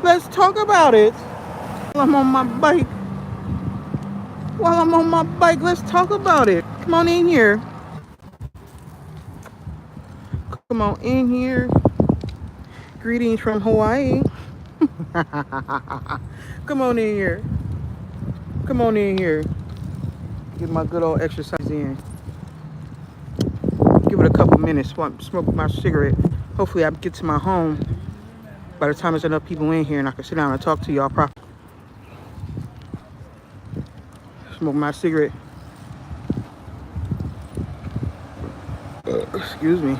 Let's talk about it. While I'm on my bike. While I'm on my bike, let's talk about it. Come on in here. Come on in here. Greetings from Hawaii. Come on in here. Come on in here. Get my good old exercise in. Give it a couple minutes. Smoke my cigarette. Hopefully I get to my home by the time there's enough people in here and I can sit down and talk to y'all properly. Smoke my cigarette. Excuse me.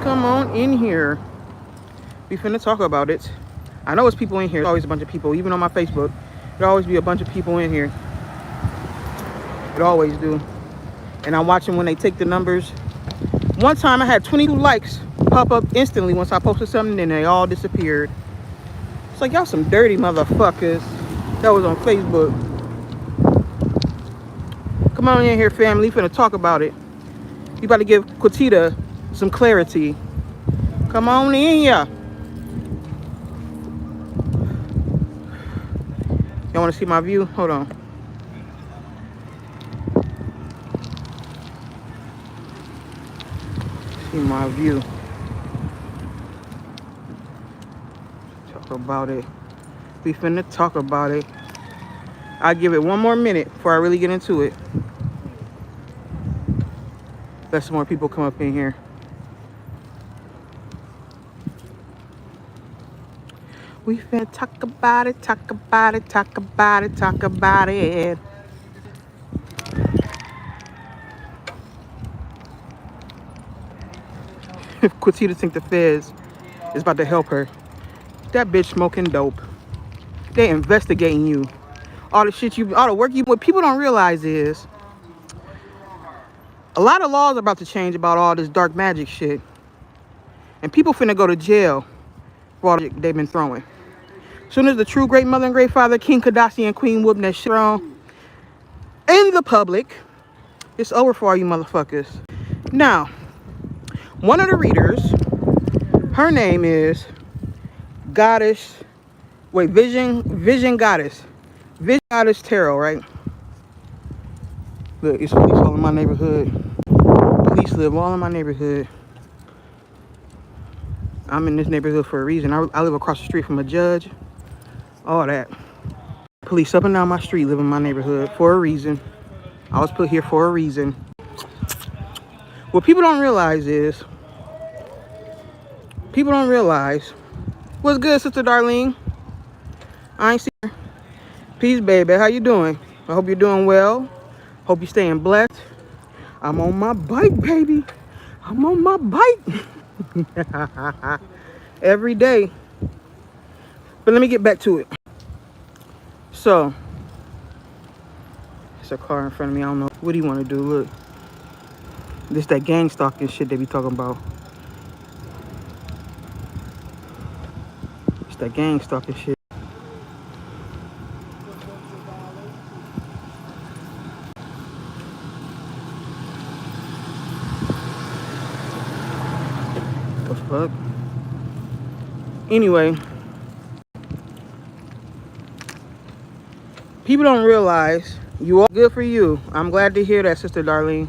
Come on in here. We finna talk about it. I know it's people in here. There's always a bunch of people. Even on my Facebook, there'll always be a bunch of people in here. It always do. And I'm watching when they take the numbers. One time I had 22 likes pop up instantly once I posted something and they all disappeared. It's like, y'all some dirty motherfuckers. That was on Facebook. Come on in here, family. Finna talk about it. You about to give Quatita some clarity. Come on in here. Y'all want to see my view? Hold on. See my view. Talk about it. We finna talk about it. I'll give it one more minute before I really get into it. Let some more people come up in here. We finna talk about it, talk about it, talk about it, talk about it. If Quatita think the feds is about to help her, that bitch smoking dope. They investigating you. All the work you. What people don't realize is a lot of laws are about to change about all this dark magic shit, and people finna go to jail for all the shit they've been throwing. Soon as the true great mother and great father, King Kadasi and Queen whooping that shit on in the public, it's over for all you motherfuckers. Now, one of the readers, her name is Goddess. Wait, Vision Goddess. Vision Goddess Tarot, right? Look, it's police all in my neighborhood. Police live all in my neighborhood. I'm in this neighborhood for a reason. I live across the street from a judge. All that. Police up and down my street live in my neighborhood for a reason. I was put here for a reason. What people don't realize is, what's good, Sister Darlene? I ain't seen her. Peace, baby. How you doing? I hope you're doing well. Hope you're staying blessed. I'm on my bike, baby. I'm on my bike. Every day. But let me get back to it. So, it's a car in front of me. I don't know. What do you want to do? Look. This that gang stalking shit they be talking about. It's that gang stalking shit. The fuck? Anyway. People don't realize you all good for you. I'm glad to hear that, Sister Darlene.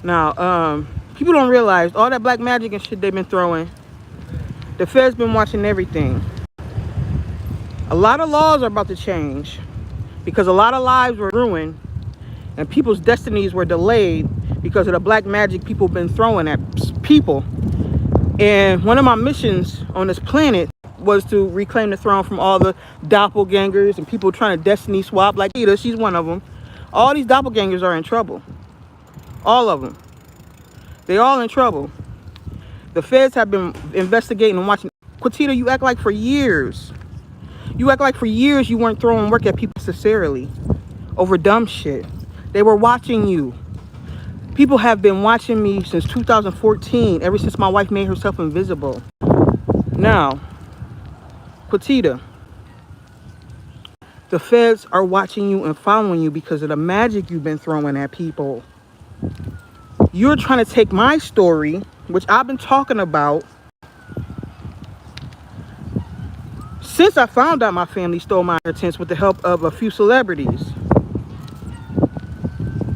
Now, people don't realize all that black magic and shit they've been throwing. The Fed's been watching everything. A lot of laws are about to change because a lot of lives were ruined and people's destinies were delayed because of the black magic people been throwing at people. And one of my missions on this planet was to reclaim the throne from all the doppelgangers and people trying to destiny swap. Like Ida, she's one of them. All these doppelgangers are in trouble. All of them. They all in trouble. The feds have been investigating and watching. Quatita, you act like for years. You act like for years you weren't throwing work at people necessarily over dumb shit. They were watching you. People have been watching me since 2014, ever since my wife made herself invisible. Now, Quatita, the feds are watching you and following you because of the magic you've been throwing at people. You're trying to take my story, which I've been talking about, Since I found out my family stole my inheritance with the help of a few celebrities,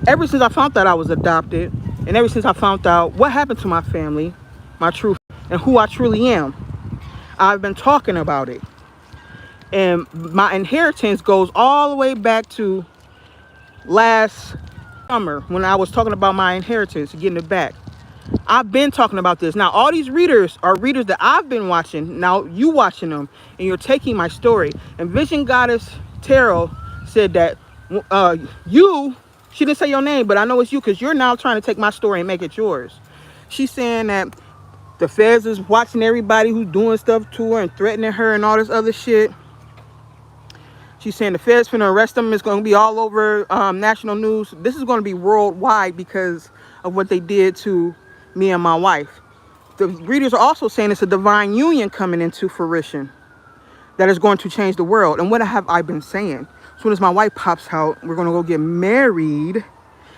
ever since I found out I was adopted, and ever since I found out what happened to my family, my truth, and who I truly am, I've been talking about it. And my inheritance goes all the way back to last summer when I was talking about my inheritance, getting it back. I've been talking about this. Now, all these readers are readers that I've been watching. Now, you watching them, and you're taking my story. And Vision Goddess Tarot said that she didn't say your name, but I know it's you because you're now trying to take my story and make it yours. She's saying that the feds is watching everybody who's doing stuff to her and threatening her and all this other shit. She's saying the feds finna arrest them. It's going to be all over national news. This is going to be worldwide because of what they did to me and my wife. The readers are also saying it's a divine union coming into fruition that is going to change the world. And what have I been saying? As soon as my wife pops out, we're going to go get married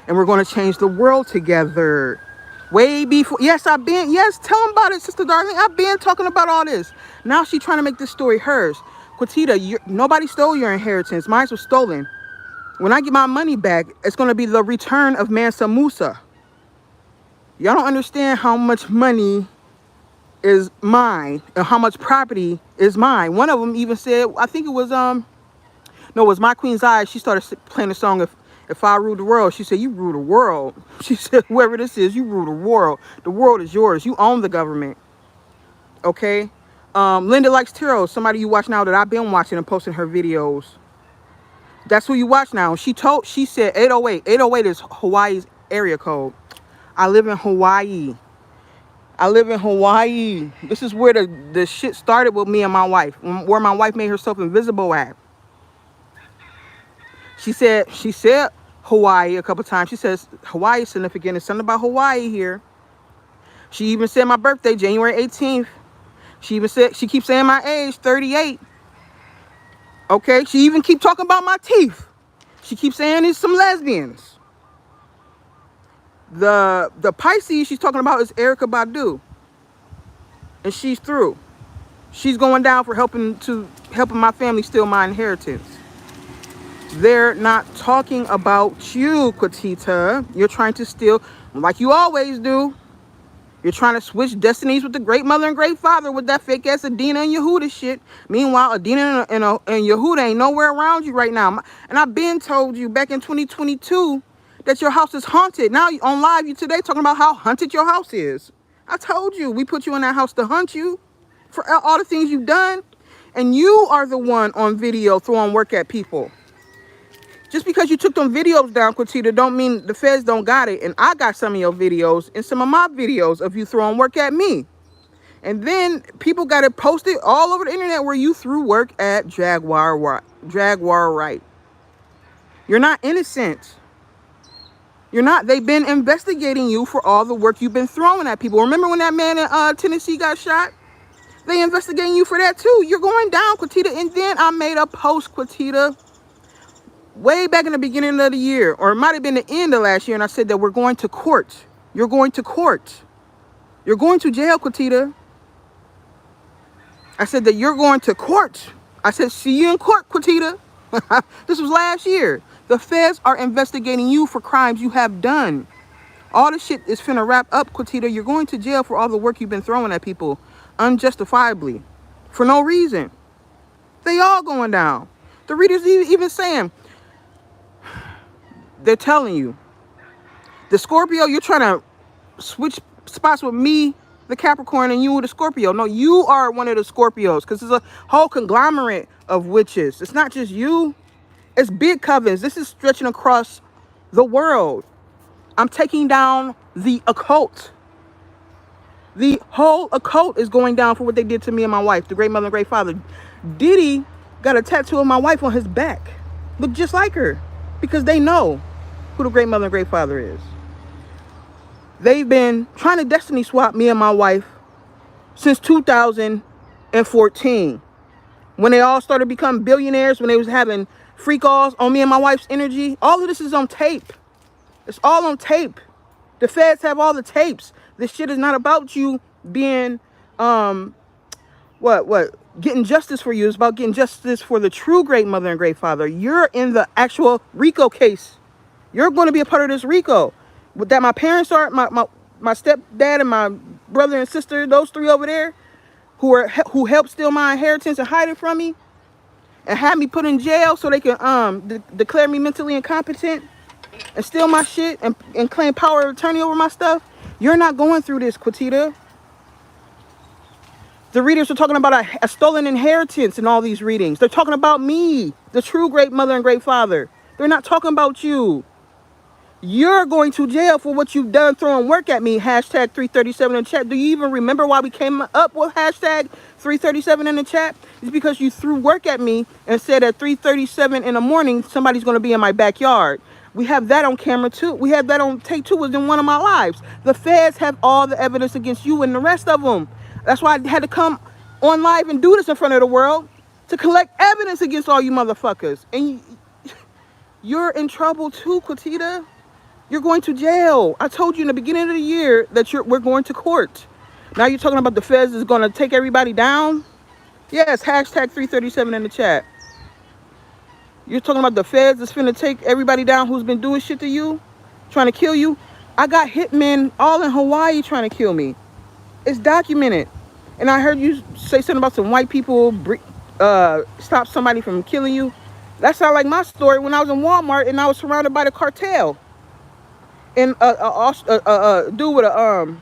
and we're going to change the world together. Way before. Yes, tell them about it, Sister Darling. I've been talking about all this. Now she's trying to make this story hers. Quatita, nobody stole your inheritance. Mine was stolen. When I get my money back, it's going to be the return of Mansa Musa. Y'all don't understand how much money is mine and how much property is mine. One of them even said, I think it was it was My Queen's Eye. She started playing the song, if I rule the world. She said, you rule the world. She said, whoever this is, you rule the world. The world is yours. You own the government. Okay? Linda Likes Tarot, somebody you watch now that I've been watching and posting her videos. That's who you watch now. She said 808. 808 is Hawaii's area code. I live in Hawaii. This is where the shit started with me and my wife. Where my wife made herself invisible at. She said Hawaii a couple times. She says Hawaii is significant. There's something about Hawaii here. She even said my birthday, January 18th. She keeps saying my age, 38. Okay, she even keep talking about my teeth. She keeps saying it's some lesbians. The Pisces she's talking about is Erykah Badu. And she's through. She's going down for helping my family steal my inheritance. They're not talking about you, Quatita. You're trying to steal, like you always do. You're trying to switch destinies with the great mother and great father with that fake ass Adina and Yehuda shit. Meanwhile, Adina and Yehuda ain't nowhere around you right now. And I've been told you back in 2022 that your house is haunted. Now on live you today talking about how haunted your house is. I told you we put you in that house to hunt you for all the things you've done. And you are the one on video throwing work at people. Just because you took them videos down, Quatita, don't mean the feds don't got it. And I got some of your videos and some of my videos of you throwing work at me. And then people got it posted all over the internet where you threw work at Jaguar Wright. You're not innocent. You're not. They've been investigating you for all the work you've been throwing at people. Remember when that man in Tennessee got shot? They investigating you for that too. You're going down, Quatita. And then I made a post, Quatita, way back in the beginning of the year, or it might have been the end of last year, and I said that we're going to court. You're going to court. You're going to jail, Quatita. I said that you're going to court. I said, see you in court, Quatita. This was last year. The feds are investigating you for crimes you have done. All the shit is finna wrap up, Quatita. You're going to jail for all the work you've been throwing at people unjustifiably for no reason. They all going down. The readers even saying, they're telling you, the Scorpio, you're trying to switch spots with me, the Capricorn, and you, the Scorpio. No, you are one of the Scorpios because there's a whole conglomerate of witches. It's not just you. It's big covens. This is stretching across the world. I'm taking down the occult. The whole occult is going down for what they did to me and my wife, the great mother and great father. Diddy got a tattoo of my wife on his back. Look just like her because they know who the great mother and great father is. They've been trying to destiny swap me and my wife since 2014. When they all started becoming billionaires, when they was having free calls on me and my wife's energy. All of this is on tape. It's all on tape. The feds have all the tapes. This shit is not about you being, getting justice for you. It's about getting justice for the true great mother and great father. You're in the actual RICO case. You're going to be a part of this RICO. That my parents are, my stepdad and my brother and sister, those three over there, who helped steal my inheritance and hide it from me, and had me put in jail so they can declare me mentally incompetent and steal my shit and claim power of attorney over my stuff. You're not going through this, Quatita. The readers are talking about a stolen inheritance in all these readings. They're talking about me, the true great mother and great father. They're not talking about you. You're going to jail for what you've done throwing work at me. Hashtag 337 in the chat. Do you even remember why we came up with hashtag 337 in the chat? It's because you threw work at me and said at 3:37 in the morning, somebody's going to be in my backyard. We have that on camera too. We have that on tape too. It was in one of my lives. The feds have all the evidence against you and the rest of them. That's why I had to come on live and do this in front of the world, to collect evidence against all you motherfuckers. And you're in trouble too, Quatita. You're going to jail. I told you in the beginning of the year that we're going to court. Now you're talking about the feds is going to take everybody down? Yes, hashtag 337 in the chat. You're talking about the feds is finna take everybody down who's been doing shit to you, trying to kill you? I got hitmen all in Hawaii trying to kill me. It's documented. And I heard you say something about some white people stop somebody from killing you. That sounds like my story when I was in Walmart and I was surrounded by the cartel. And a dude with a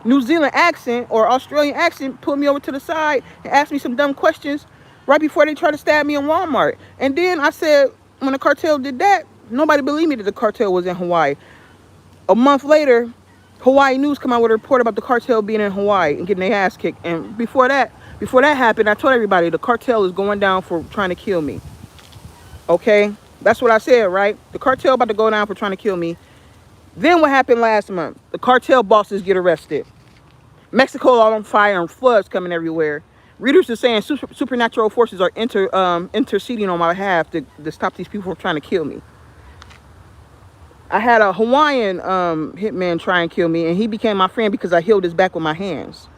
New Zealand accent or Australian accent pulled me over to the side and asked me some dumb questions right before they tried to stab me in Walmart. And then I said, when the cartel did that, nobody believed me that the cartel was in Hawaii. A month later, Hawaii News come out with a report about the cartel being in Hawaii and getting their ass kicked. And before that happened, I told everybody the cartel is going down for trying to kill me. Okay? That's what I said, right? The cartel about to go down for trying to kill me. Then what happened last month? The cartel bosses get arrested. Mexico all on fire and floods coming everywhere. Readers are saying supernatural forces are interceding on my behalf to stop these people from trying to kill me. I had a Hawaiian hitman try and kill me, and he became my friend because I healed his back with my hands.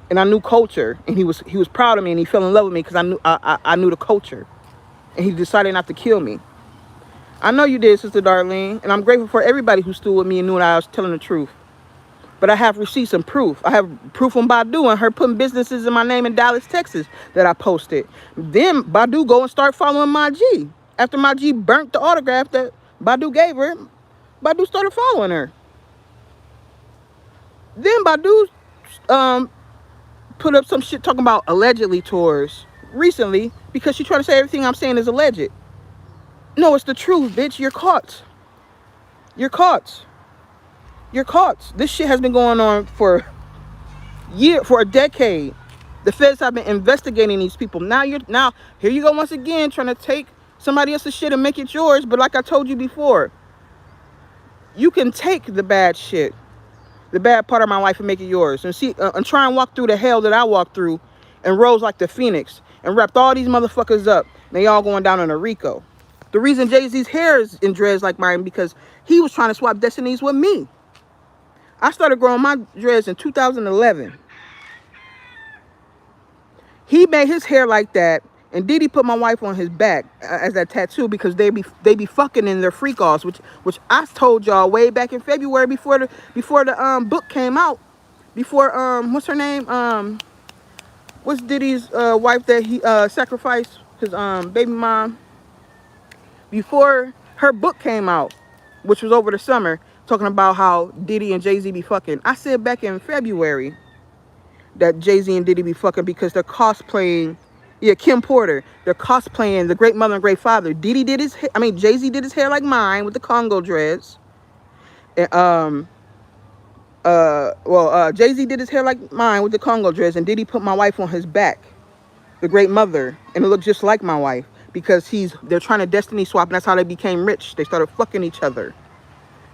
And I knew culture, and he was proud of me, and he fell in love with me because I knew the culture. And he decided not to kill me. I know you did, Sister Darlene, and I'm grateful for everybody who stood with me and knew that I was telling the truth. But I have receipts and proof. I have proof on Badu and her putting businesses in my name in Dallas, Texas that I posted. Then Badu go and start following my G. After my G burnt the autograph that Badu gave her, Badu started following her. Then Badu put up some shit talking about allegedly tours recently because she tried to say everything I'm saying is alleged. No, it's the truth, bitch. You're caught. You're caught. You're caught. This shit has been going on for a decade. The feds have been investigating these people. Now here you go once again trying to take somebody else's shit and make it yours. But like I told you before, you can take the bad shit, the bad part of my life, and make it yours. And see, and try and walk through the hell that I walked through, and rose like the phoenix, and wrapped all these motherfuckers up. They all going down in a RICO. The reason Jay-Z's hair is in dreads like mine because he was trying to swap destinies with me. I started growing my dreads in 2011. He made his hair like that, and Diddy put my wife on his back as that tattoo because they be fucking in their freak offs, which I told y'all way back in February before the book came out. Before what's her name? What's Diddy's wife that he sacrificed, his baby mom? Before her book came out, which was over the summer, talking about how Diddy and Jay-Z be fucking. I said back in February that Jay-Z and Diddy be fucking because they're cosplaying. Yeah, Kim Porter. They're cosplaying the great mother and great father. Jay-Z did his hair like mine with the Congo dreads. And, Jay-Z did his hair like mine with the Congo dreads, and Diddy put my wife on his back, the great mother, and it looked just like my wife because they're trying to destiny swap, and that's how they became rich. They started fucking each other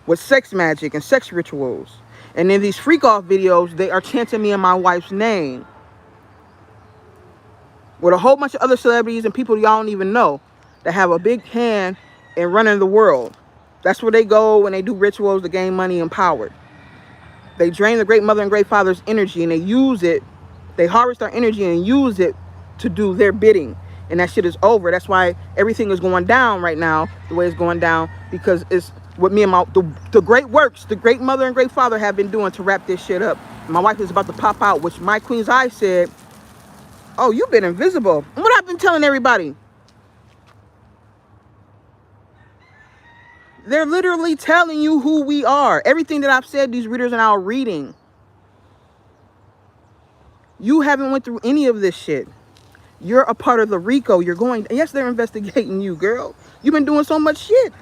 with sex magic and sex rituals. And in these freak off videos, they are chanting me and my wife's name with a whole bunch of other celebrities and people y'all don't even know that have a big hand in running the world. That's where they go when they do rituals to gain money and power. They drain the great mother and great father's energy, and they use it. They harvest our energy and use it to do their bidding. And that shit is over. That's why everything is going down right now the way it's going down, because it's what me and the great works, the great mother and great father have been doing to wrap this shit up. My wife is about to pop out, which my queen's eye said, oh, you've been invisible. And what I've been telling everybody, they're literally telling you who we are. Everything that I've said, these readers are now reading. You haven't went through any of this shit. You're a part of the RICO. You're going, yes, they're investigating you, girl. You've been doing so much shit.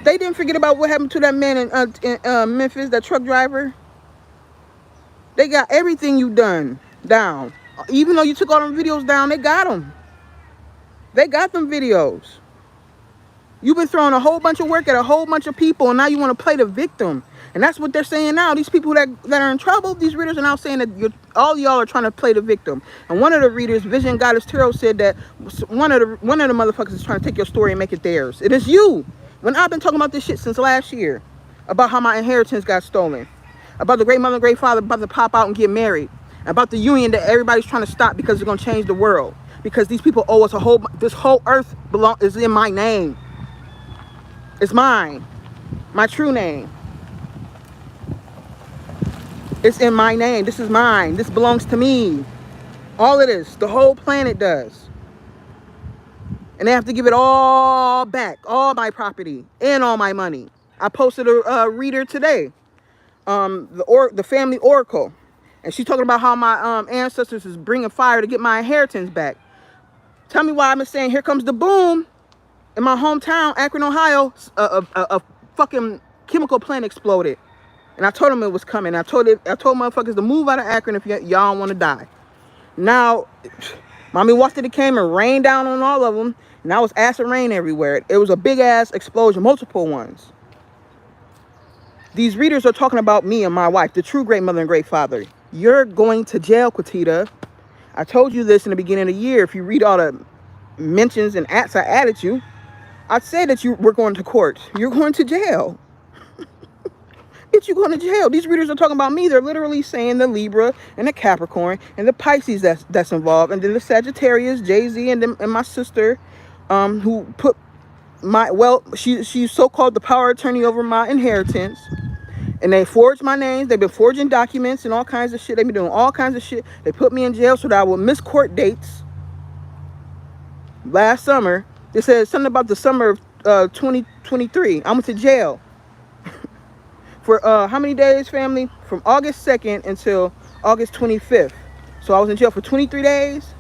They didn't forget about what happened to that man in Memphis, that truck driver. They got everything you done down. Even though you took all them videos down, they got them. They got them videos. You've been throwing a whole bunch of work at a whole bunch of people, and now you want to play the victim. And that's what they're saying now. These people that are in trouble, these readers are now saying that all y'all are trying to play the victim. And one of the readers, Vision Goddess Tarot, said that one of the motherfuckers is trying to take your story and make it theirs. It is you. When I've been talking about this shit since last year, about how my inheritance got stolen, about the great mother and great father about to pop out and get married, about the union that everybody's trying to stop because it's going to change the world, because these people owe us this whole earth is in my name. It's mine, my true name. It's in my name. This is mine. This belongs to me. All of this, the whole planet does. And they have to give it all back, all my property and all my money. I posted a reader today, the family oracle, and she's talking about how my ancestors is bringing fire to get my inheritance back. Tell me why I'm saying here comes the boom. In my hometown, Akron, Ohio, a fucking chemical plant exploded, and I told them it was coming. I told motherfuckers to move out of Akron if y'all want to die. Now, Mommy Washington came and rained down on all of them, and that was acid rain everywhere. It was a big ass explosion, multiple ones. These readers are talking about me and my wife, the true great mother and great father. You're going to jail, Quatita. I told you this in the beginning of the year. If you read all the mentions and acts I added you, I said that you were going to court. You're going to jail. Bitch, you going to jail. These readers are talking about me. They're literally saying the Libra and the Capricorn and the Pisces that's involved, and then the Sagittarius, Jay-Z, and my sister, who put she's so-called the power attorney over my inheritance, and they forged my names. They've been forging documents and all kinds of shit. They've been doing all kinds of shit. They put me in jail so that I would miss court dates. Last summer, they said something about the summer of 2023. I went to jail for how many days, family? From August 2nd until August 25th. So I was in jail for 23 days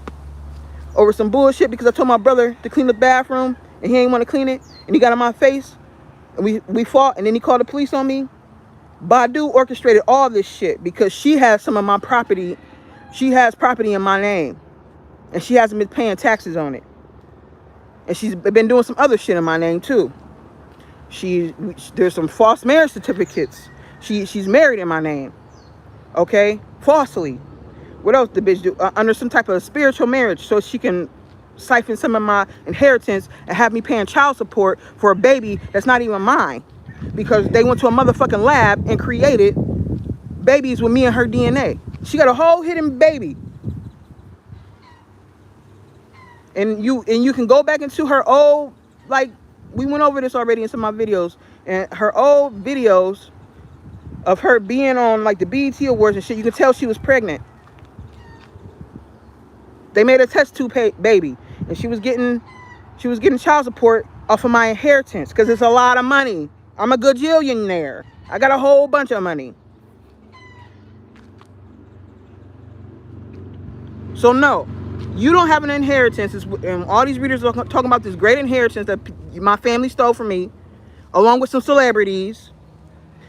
over some bullshit because I told my brother to clean the bathroom and he didn't want to clean it, and he got on my face, and we fought, and then he called the police on me. Badu orchestrated all this shit because she has some of my property. She has property in my name, and she hasn't been paying taxes on it. And she's been doing some other shit in my name too. There's some false marriage certificates. She's married in my name. Okay? Falsely. What else did the bitch do? Under some type of spiritual marriage, so she can siphon some of my inheritance and have me paying child support for a baby that's not even mine. Because they went to a motherfucking lab and created babies with me and her DNA. She got a whole hidden baby. And you can go back into her old, like, we went over this already in some of my videos, and her old videos of her being on like the BET Awards and shit, you can tell she was pregnant. They made a test tube baby, and she was getting child support off of my inheritance because it's a lot of money. I'm a gajillionaire. I got a whole bunch of money. So no, you don't have an inheritance. And all these readers are talking about this great inheritance that my family stole from me, along with some celebrities,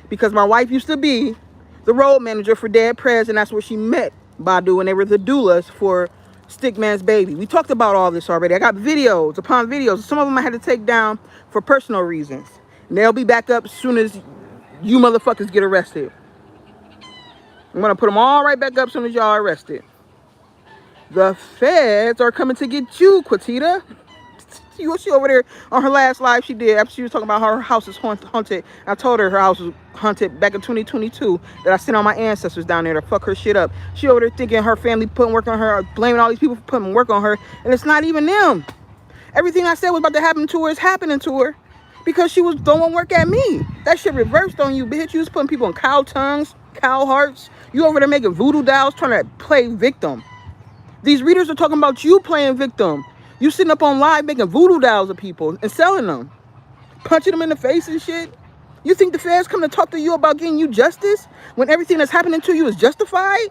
because my wife used to be the road manager for Dead Prez, and that's where she met Badu, and they were the doulas for Stickman's baby. We talked about all this already. I got videos upon videos. Some of them I had to take down for personal reasons. And they'll be back up as soon as you motherfuckers get arrested. I'm going to put them all right back up as soon as y'all are arrested. The feds are coming to get you, Quatita. She over there on her last live she did after she was talking about how her house is haunted. I told her house was haunted back in 2022 that I sent all my ancestors down there to fuck her shit up. She over there thinking her family putting work on her, blaming all these people for putting work on her, and it's not even them. Everything I said was about to happen to her is happening to her because she was throwing work at me. That shit reversed on you, bitch. You was putting people in cow tongues, cow hearts. You over there making voodoo dolls trying to play victim. These readers are talking about you playing victim. You sitting up on live making voodoo dolls of people and selling them. Punching them in the face and shit. You think the feds come to talk to you about getting you justice when everything that's happening to you is justified?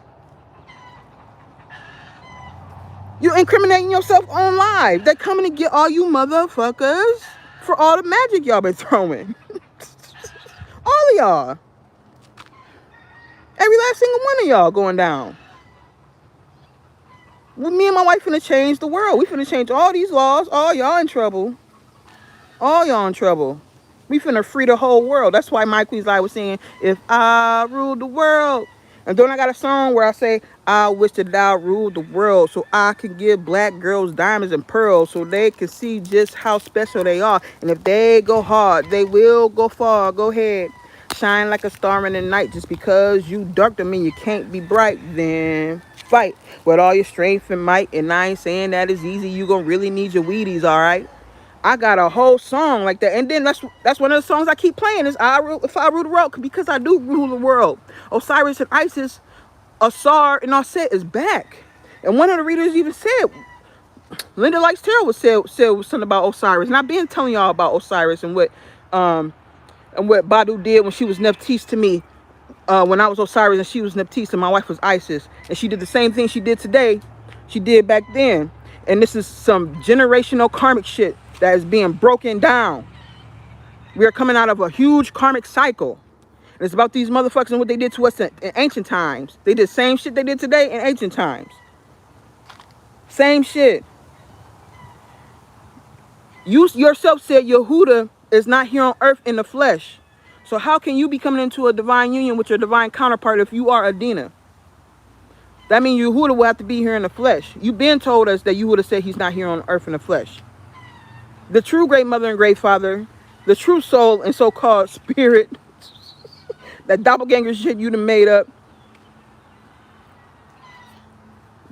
You're incriminating yourself on live. They're coming to get all you motherfuckers for all the magic y'all been throwing. All of y'all. Every last single one of y'all going down. Well, me and my wife finna change the world. We finna change all these laws. All y'all in trouble. All y'all in trouble. We finna free the whole world. That's why Mike Weasley was saying, if I ruled the world. And then I got a song where I say, I wish that I ruled the world so I can give black girls diamonds and pearls so they can see just how special they are. And if they go hard, they will go far. Go ahead. Shine like a star in the night. Just because you dark don't mean you can't be bright. Then fight with all your strength and might. And I ain't saying that is easy. You gonna really need your Wheaties, all right? I got a whole song like that. And then that's one of the songs I keep playing is If I Rule the World, because I do rule the world. Osiris and Isis, Asar and Aset is back. And one of the readers even said, Linda Likes Tarot said something about Osiris. And I've been telling y'all about Osiris and what Badu did when she was Nephthys to me. When I was Osiris and she was Nephthys and my wife was Isis. And she did the same thing she did today. She did back then. And this is some generational karmic shit that is being broken down. We are coming out of a huge karmic cycle. And it's about these motherfuckers and what they did to us in ancient times. They did the same shit they did today in ancient times. Same shit. You yourself said Yehuda is not here on earth in the flesh. So how can you be coming into a divine union with your divine counterpart if you are Adina? That means Yehuda will have to be here in the flesh. You've been told us that Yehuda said he's not here on earth in the flesh. The true great mother and great father, the true soul and so-called spirit, that doppelganger shit you done made up,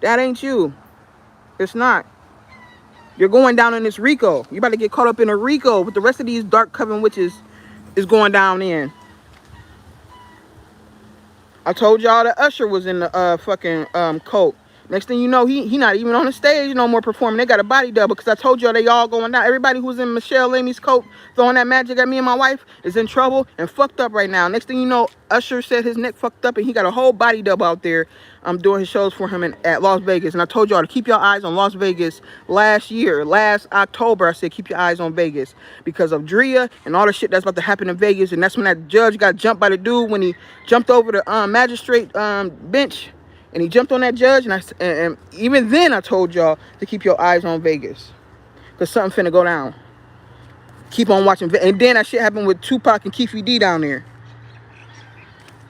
that ain't you. It's not. You're going down in this Rico. You're about to get caught up in a Rico with the rest of these dark coven witches is going down in. I told y'all that Usher was in the fucking cult. Next thing you know, he not even on the stage no more performing. They got a body double because I told y'all they all going down. Everybody who's in Michelle Lamy's cult throwing that magic at me and my wife is in trouble and fucked up right now. Next thing you know, Usher said his neck fucked up and he got a whole body double out there doing his shows for him at Las Vegas. And I told y'all to keep your eyes on Las Vegas last October. I said keep your eyes on Vegas because of Drea and all the shit that's about to happen in Vegas. And that's when that judge got jumped by the dude when he jumped over the magistrate bench. And he jumped on that judge, and even then I told y'all to keep your eyes on Vegas. Because something finna go down. Keep on watching. And then that shit happened with Tupac and Keefe D down there.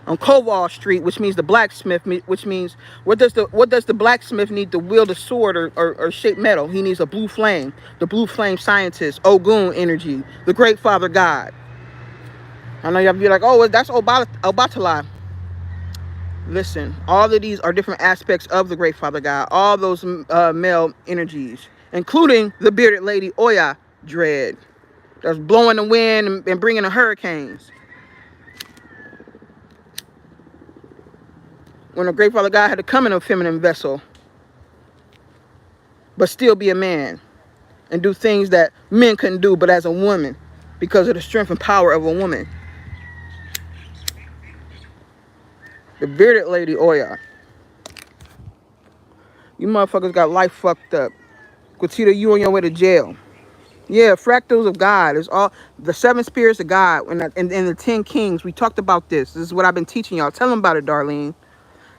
On Koval Street, which means the blacksmith, which means, what does the blacksmith need to wield a sword or shape metal? He needs a blue flame. The blue flame scientist, Ogun energy, the great father God. I know y'all be like, oh, that's Obatala. Listen, all of these are different aspects of the great father God. All those male energies, including the bearded lady Oya Dread, that's blowing the wind and bringing the hurricanes. When the great father God had to come in a feminine vessel, but still be a man and do things that men couldn't do, but as a woman, because of the strength and power of a woman. The bearded lady Oya. You motherfuckers got life fucked up. Quatita, you on your way to jail. Yeah, fractals of God. It's all the 7 spirits of God and the 10 kings. We talked about this. This is what I've been teaching y'all. Tell them about it, Darlene.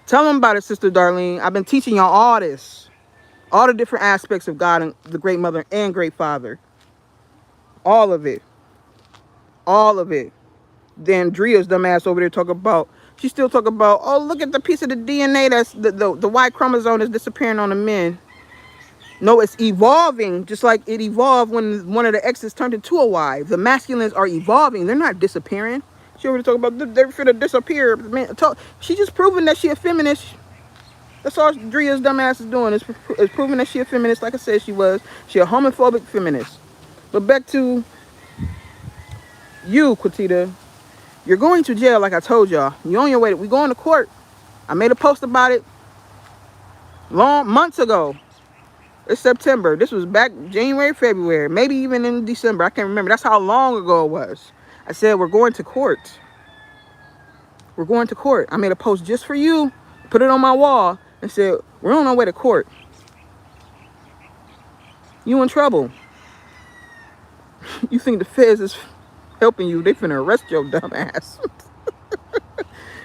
Tell them about it, Sister Darlene. I've been teaching y'all all this. All the different aspects of God and the great mother and great father. All of it. All of it. Then Drea's dumbass over there talking about, she's still talking about, oh, look at the piece of the DNA that's the Y chromosome is disappearing on the men. No, it's evolving, just like it evolved when one of the exes turned into a wife. The masculines are evolving. They're not disappearing. She already talk about they're finna disappear. Man, she just proving that she a feminist. That's all Dria's dumbass is doing. Is proving that she a feminist, like I said she was. She a homophobic feminist. But back to you, Quatita. You're going to jail, like I told y'all. You're on your way. We going to court. I made a post about it months ago. It's September. This was back January, February, maybe even in December. I can't remember. That's how long ago it was. I said, we're going to court. We're going to court. I made a post just for you, put it on my wall, and said, we're on our way to court. You in trouble. You think the feds is helping you? They finna arrest your dumb ass.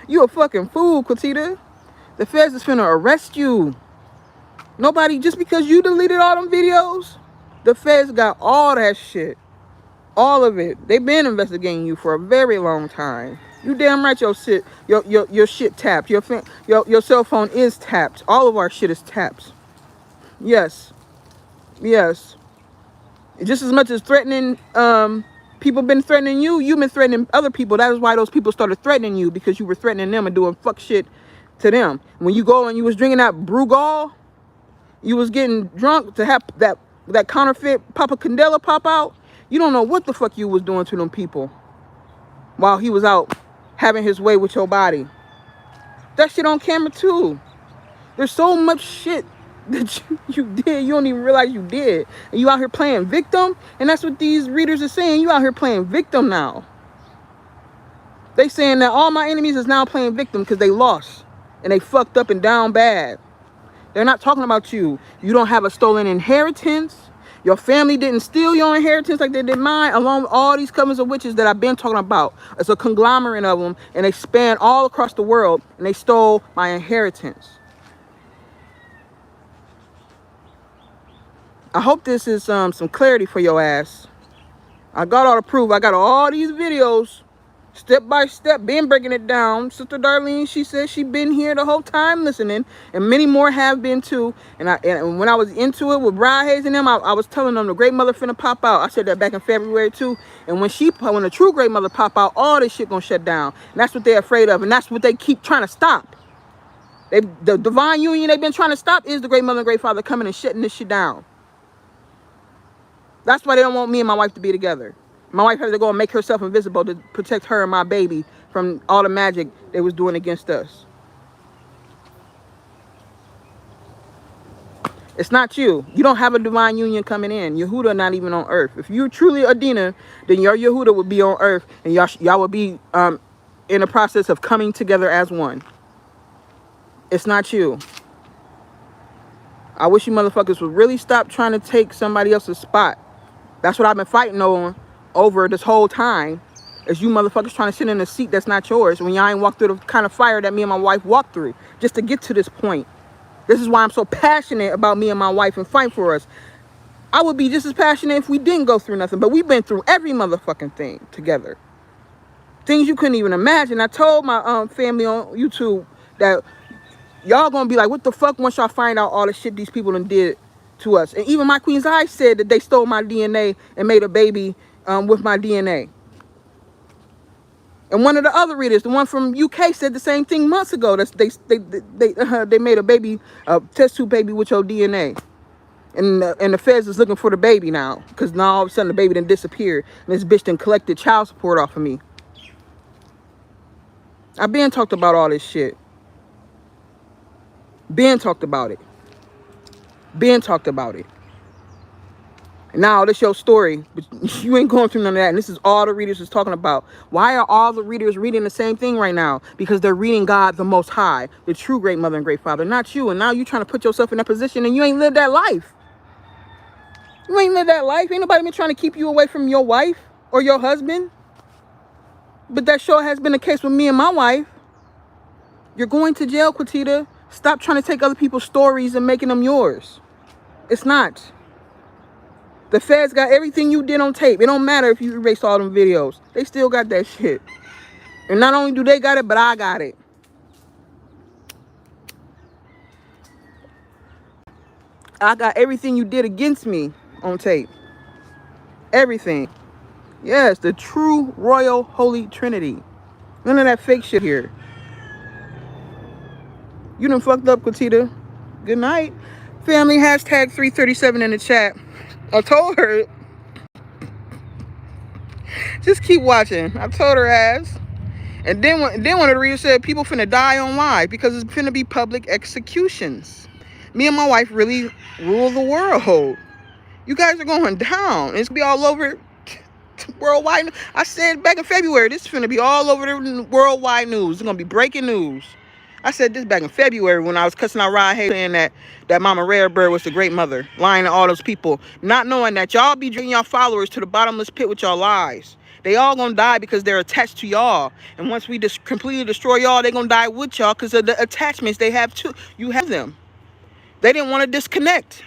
You a fucking fool, Quatita. The feds is finna arrest you. Nobody, just because you deleted all them videos, the feds got all that shit. All of it. They've been investigating you for a very long time. You damn right your shit tapped. Your cell phone is tapped. All of our shit is tapped. Yes. Yes. Just as much as threatening people been threatening you, you've been threatening other people. That is why those people started threatening you, because you were threatening them and doing fuck shit to them. When you go and you was drinking that Brugal, you was getting drunk to have that counterfeit Papa Candela pop out. You don't know what the fuck you was doing to them people while he was out having his way with your body. That shit on camera too. There's so much shit that you did, you don't even realize you did. And you out here playing victim. And that's what these readers are saying. You out here playing victim now. They saying that all my enemies is now playing victim because they lost. And they fucked up and down bad. They're not talking about you. You don't have a stolen inheritance. Your family didn't steal your inheritance like they did mine, along with all these covens of witches that I've been talking about. It's a conglomerate of them, and they span all across the world, and they stole my inheritance. I hope this is some clarity for your ass. I got all the proof. I got all these videos, step by step, been breaking it down. Sister Darlene, she said she been here the whole time listening, and many more have been too. And when I was into it with Bride Hayes and them, I was telling them the Great Mother finna pop out. I said that back in February too. And when the true Great Mother pop out, all this shit gonna shut down. And that's what they're afraid of, and that's what they keep trying to stop. The divine union they've been trying to stop is the Great Mother and Great Father coming and shutting this shit down. That's why they don't want me and my wife to be together. My wife had to go and make herself invisible to protect her and my baby from all the magic they was doing against us. It's not you. You don't have a divine union coming in. Yehuda not even on earth. If you're truly Adina, then your Yehuda would be on earth, and y'all would be in the process of coming together as one. It's not you. I wish you motherfuckers would really stop trying to take somebody else's spot. That's what I've been fighting over this whole time, is you motherfuckers trying to sit in a seat that's not yours when y'all ain't walked through the kind of fire that me and my wife walked through just to get to this point. This is why I'm so passionate about me and my wife and fight for us. I would be just as passionate if we didn't go through nothing, but we've been through every motherfucking thing together. Things you couldn't even imagine. I told my family on YouTube that y'all gonna be like, what the fuck, once y'all find out all the shit these people done did to us. And even my Queen's Eye said that they stole my DNA and made a baby with my DNA. And one of the other readers, the one from UK, said the same thing months ago. They made a baby, a test tube baby with your DNA. And the feds is looking for the baby now, because now all of a sudden the baby done disappeared, and this bitch done collected child support off of me. I've been talked about all this shit. Been talked about it. Been talked about it. And now this your story, but you ain't going through none of that. And this is all the readers is talking about. Why are all the readers reading the same thing right now? Because they're reading God the Most High, the true Great Mother and Great Father, not you. And now you trying to put yourself in that position, and you ain't lived that life. You ain't lived that life. Ain't nobody been trying to keep you away from your wife or your husband. But that sure has been the case with me and my wife. You're going to jail, Quatita. Stop trying to take other people's stories and making them yours. It's not. The feds got everything you did on tape. It don't matter if you erase all them videos. They still got that shit. And not only do they got it, but I got it. I got everything you did against me on tape. Everything. Yes, the true royal holy trinity. None of that fake shit here. You done fucked up, quatita. Good night. Family, hashtag 337 in the chat. I told her, just keep watching. I told her ass. And then one of the readers said, people finna die on live because it's finna be public executions. Me and my wife really rule the world. You guys are going down. It's gonna be all over worldwide. I said back in February, this is finna be all over the worldwide news. It's gonna be breaking news. I said this back in February when I was cussing out Rod Hayes, saying that Mama Rare Bird was the great mother, lying to all those people, not knowing that y'all be dragging y'all followers to the bottomless pit with y'all lies. They all gonna die because they're attached to y'all. And once we just completely destroy y'all, they gonna die with y'all because of the attachments they have to you. Have them. They didn't want to disconnect.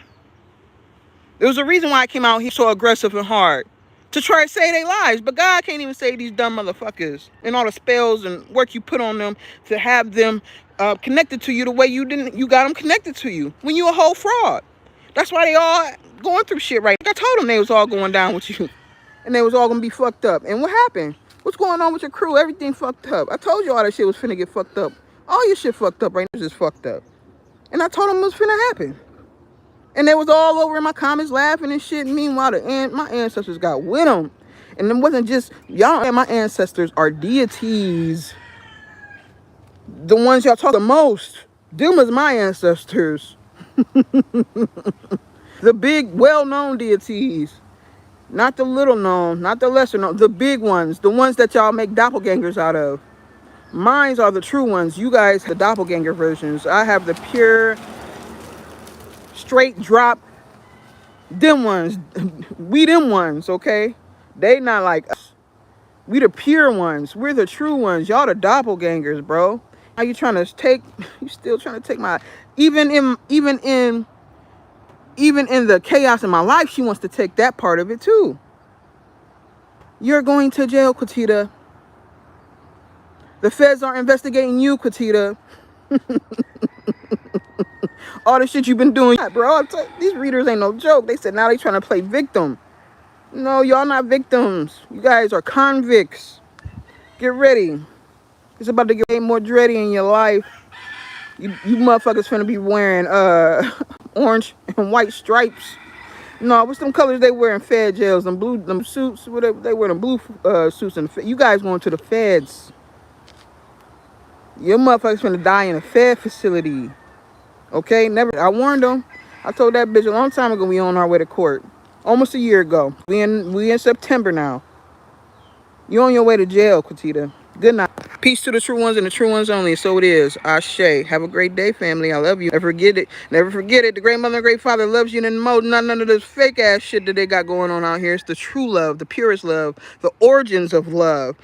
There was a reason why I came out here so aggressive and hard. To try to save their lives. But God can't even save these dumb motherfuckers. And all the spells and work you put on them to have them connected to you the way you got them connected to you. When you a whole fraud. That's why they all going through shit right now. I told them they was all going down with you. And they was all going to be fucked up. And what happened? What's going on with your crew? Everything fucked up. I told you all that shit was finna get fucked up. All your shit fucked up right now is just fucked up. And I told them it was finna happen. And they was all over in my comments laughing and shit. Meanwhile, my ancestors got with them. And it wasn't just, y'all and my ancestors are deities. The ones y'all talk the most. Them was my ancestors. The big, well-known deities. Not the little known, not the lesser known. The big ones. The ones that y'all make doppelgangers out of. Mines are the true ones. You guys have the doppelganger versions. I have the pure, straight drop. Them ones. We them ones, okay? They not like us. We the pure ones. We're the true ones. Y'all the doppelgangers, bro. How you trying to take, you still trying to take my, even in the chaos in my life, she wants to take that part of it too. You're going to jail, quatita. The feds are investigating you, quatita. All the shit you've been doing, bro. These readers ain't no joke. They said now they trying to play victim. No, y'all not victims. You guys are convicts. Get ready. It's about to get more dready in your life. You motherfuckers finna be wearing orange and white stripes. No, what's them colors they wear in fed jails? Them suits, whatever they wear, them blue suits. You guys going to the feds. Your motherfuckers finna die in a fed facility. Okay, never. I warned them. I told that bitch a long time ago we on our way to court. Almost a year ago. We in September now. You on your way to jail, quatita. Good night. Peace to the true ones and the true ones only. So it is. Ashe. Have a great day, family. I love you. Never forget it. Never forget it. The great mother and great father loves you and more. None of this fake ass shit that they got going on out here. It's the true love, the purest love, the origins of love.